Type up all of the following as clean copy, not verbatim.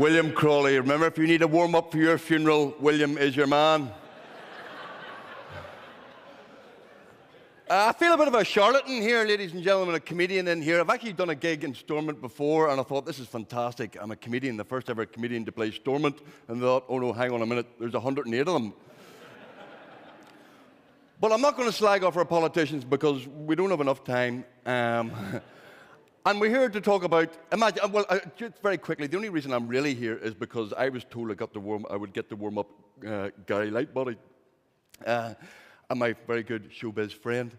William Crawley. Remember, if you need a warm-up for your funeral, William is your man. I feel a bit of a charlatan here, ladies and gentlemen, a comedian in here. I've actually done a gig in Stormont before, and I thought, this is fantastic. I'm a comedian, the first ever comedian to play Stormont, and I thought, oh no, hang on a minute, there's 108 of them. But I'm not going to slag off our politicians because we don't have enough time. And we're here to talk about, just very quickly, the only reason I'm really here is because I was told I would get to warm up Gary Lightbody. And my very good showbiz friend.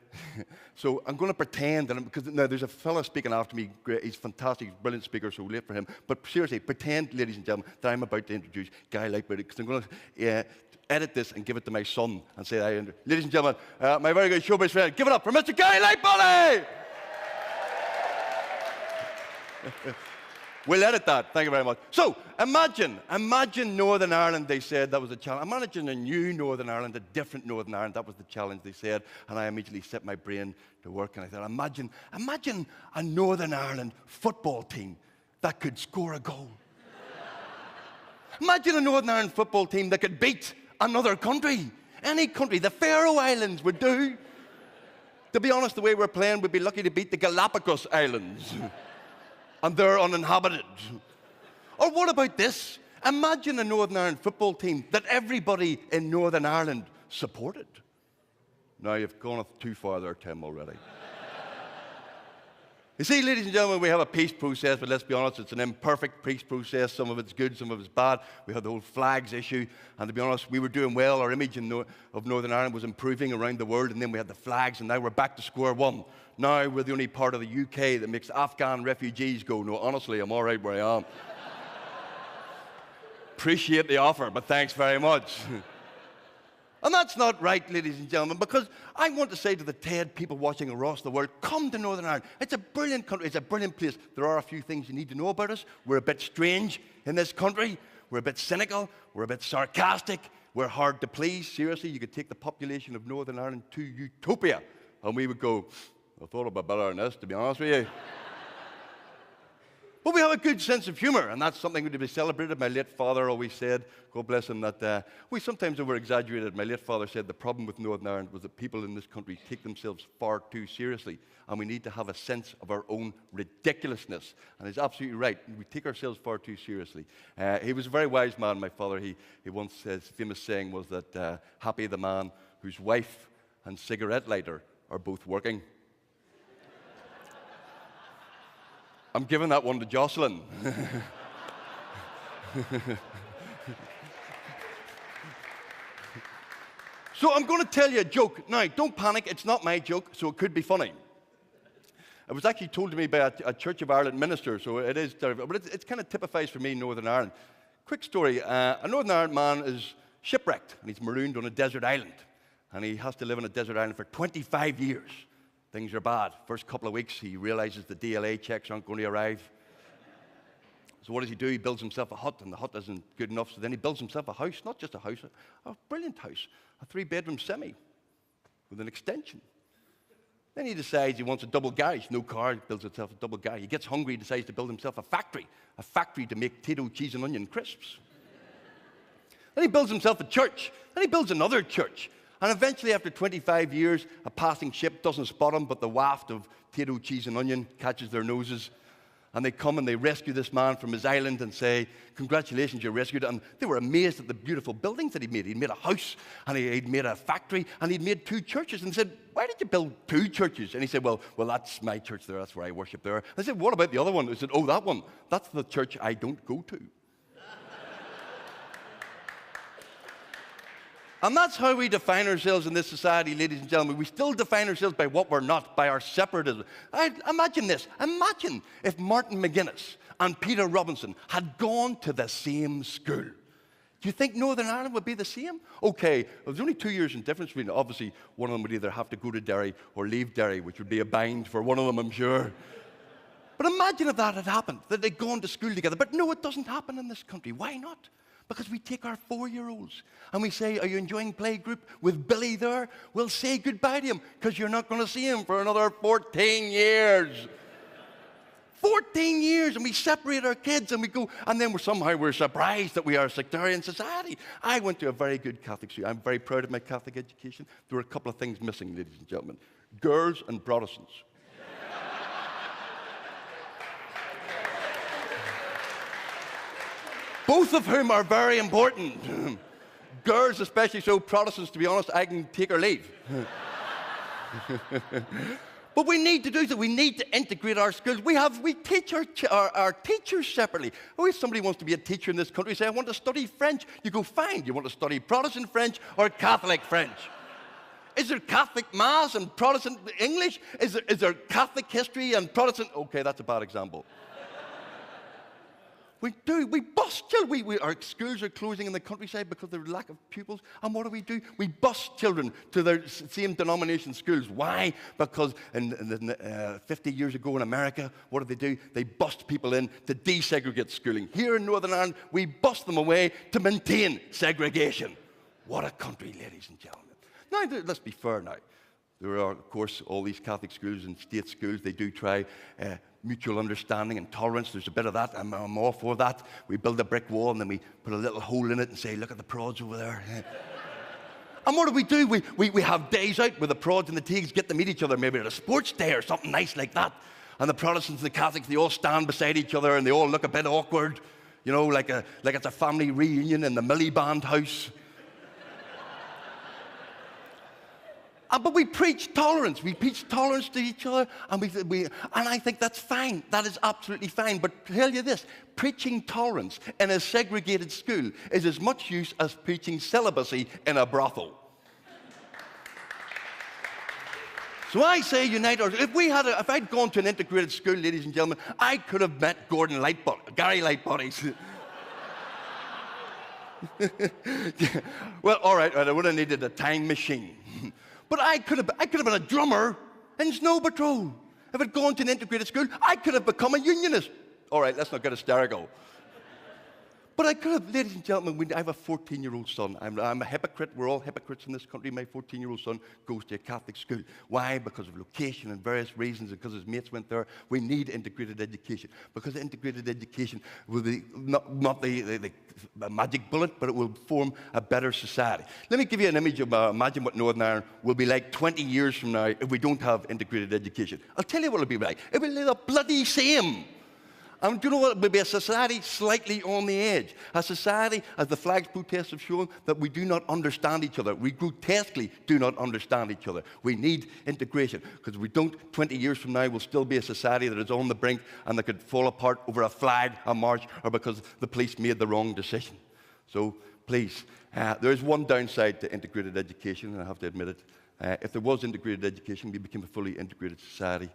So I'm going to pretend that because now there's a fella speaking after me, great, he's fantastic, he's a brilliant speaker, so late for him. But seriously, pretend, ladies and gentlemen, that I'm about to introduce Guy Lightbody, because I'm going to edit this and give it to my son and say, ladies and gentlemen, my very good showbiz friend, give it up for Mr. Guy Lightbody! We'll edit that. Thank you very much. So, imagine Northern Ireland, they said that was a challenge. Imagine a new Northern Ireland, a different Northern Ireland. That was the challenge, they said. And I immediately set my brain to work, and I thought, imagine a Northern Ireland football team that could score a goal. Imagine a Northern Ireland football team that could beat another country. Any country. The Faroe Islands would do. To be honest, the way we're playing, we'd be lucky to beat the Galapagos Islands. And they're uninhabited. Or what about this? Imagine a Northern Ireland football team that everybody in Northern Ireland supported. Now, you've gone too far there, Tim, already. You see, ladies and gentlemen, we have a peace process, but let's be honest, it's an imperfect peace process. Some of it's good, some of it's bad. We had the whole flags issue, and to be honest, we were doing well. Our image of Northern Ireland was improving around the world, and then we had the flags, and now we're back to square one. Now we're the only part of the UK that makes Afghan refugees go, no, honestly, I'm all right where I am. Appreciate the offer, but thanks very much. And that's not right, ladies and gentlemen, because I want to say to the TED people watching across the world, come to Northern Ireland. It's a brilliant country. It's a brilliant place. There are a few things you need to know about us. We're a bit strange in this country. We're a bit cynical. We're a bit sarcastic. We're hard to please. Seriously, you could take the population of Northern Ireland to utopia, and we would go, I thought about better than this, to be honest with you. But we have a good sense of humor, and that's something to be celebrated. My late father always said, God bless him, that we sometimes over-exaggerated. My late father said the problem with Northern Ireland was that people in this country take themselves far too seriously, and we need to have a sense of our own ridiculousness. And he's absolutely right. We take ourselves far too seriously. He was a very wise man, my father. He once said, his famous saying was that happy the man whose wife and cigarette lighter are both working. I'm giving that one to Jocelyn. So I'm going to tell you a joke. Now, don't panic. It's not my joke, so it could be funny. It was actually told to me by a Church of Ireland minister, so it is terrible. But it kind of typifies for me Northern Ireland. Quick story. A Northern Ireland man is shipwrecked, and he's marooned on a desert island. And he has to live on a desert island for 25 years. Things are bad. First couple of weeks, he realizes the DLA checks aren't going to arrive. So what does he do? He builds himself a hut, and the hut isn't good enough. So then he builds himself a house, not just a house, a brilliant house, a 3-bedroom semi with an extension. Then he decides he wants a double garage. No car, he builds himself a double garage. He gets hungry, he decides to build himself a factory to make potato, cheese, and onion crisps. Then he builds himself a church. Then he builds another church. And eventually, after 25 years, a passing ship doesn't spot him, but the waft of potato, cheese, and onion catches their noses. And they come and they rescue this man from his island and say, congratulations, you rescued it. And they were amazed at the beautiful buildings that he'd made. He'd made a house, and he'd made a factory, and he'd made 2 churches. And they said, why did you build 2 churches? And he said, well, that's my church there. That's where I worship there. They said, what about the other one? They said, oh, that one. That's the church I don't go to. And that's how we define ourselves in this society, ladies and gentlemen. We still define ourselves by what we're not, by our separatism. Imagine this. Imagine if Martin McGuinness and Peter Robinson had gone to the same school. Do you think Northern Ireland would be the same? Okay, there's only 2 years in difference between. Obviously, one of them would either have to go to Derry or leave Derry, which would be a bind for one of them, I'm sure. But imagine if that had happened, that they'd gone to school together. But no, it doesn't happen in this country. Why not? Because we take our 4-year-olds and we say, are you enjoying playgroup with Billy there? We'll say goodbye to him because you're not going to see him for another 14 years. 14 years, and we separate our kids, and we go, and then we're surprised that we are a sectarian society. I went to a very good Catholic school. I'm very proud of my Catholic education. There were a couple of things missing, ladies and gentlemen. Girls and Protestants. Both of whom are very important. Girls especially so, Protestants, to be honest, I can take or leave. But we need to do that. We need to integrate our schools. We teach our teachers separately. Oh, if somebody wants to be a teacher in this country, say, I want to study French. You go, fine. You want to study Protestant French or Catholic French? Is there Catholic Mass and Protestant English? Is there Catholic history and Protestant? Okay, that's a bad example. We do. We bus children. Our schools are closing in the countryside because of the lack of pupils. And what do? We bus children to their same denomination schools. Why? Because 50 years ago in America, what do? They bussed people in to desegregate schooling. Here in Northern Ireland, we bus them away to maintain segregation. What a country, ladies and gentlemen. Now, let's be fair now. There are, of course, all these Catholic schools and state schools. They do try mutual understanding and tolerance. There's a bit of that. I'm all for that. We build a brick wall, and then we put a little hole in it and say, look at the prods over there. And what do? We have days out where the prods and the Teagues get to meet each other, maybe at a sports day or something nice like that. And the Protestants and the Catholics, they all stand beside each other, and they all look a bit awkward, you know, like it's a family reunion in the Milliband house. But we preach tolerance. We preach tolerance to each other, and I think that's fine. That is absolutely fine. But tell you this, preaching tolerance in a segregated school is as much use as preaching celibacy in a brothel. So I say unite our... If I'd gone to an integrated school, ladies and gentlemen, I could have met Gary Lightbodies. Well, all right, I would have needed a time machine. But I could have been a drummer in Snow Patrol. If I'd gone to an integrated school, I could have become a unionist. All right, let's not get hysterical. But I could have, ladies and gentlemen, I have a 14-year-old son. I'm a hypocrite. We're all hypocrites in this country. My 14-year-old son goes to a Catholic school. Why? Because of location and various reasons, and because his mates went there. We need integrated education. Because integrated education will be not the magic bullet, but it will form a better society. Let me give you an image of imagine what Northern Ireland will be like 20 years from now if we don't have integrated education. I'll tell you what it'll be like. It will be the bloody same. And do you know what? It will be a society slightly on the edge. A society, as the flags protests have shown, that we do not understand each other. We grotesquely do not understand each other. We need integration. Because if we don't, 20 years from now, we'll still be a society that is on the brink and that could fall apart over a flag, a march, or because the police made the wrong decision. So, please, there is one downside to integrated education, and I have to admit it. If there was integrated education, we became a fully integrated society.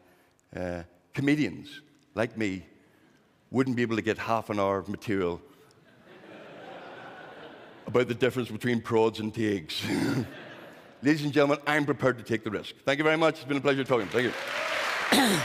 Comedians, like me, wouldn't be able to get half an hour of material about the difference between prods and Teagues. Ladies and gentlemen, I'm prepared to take the risk. Thank you very much. It's been a pleasure talking. Thank you.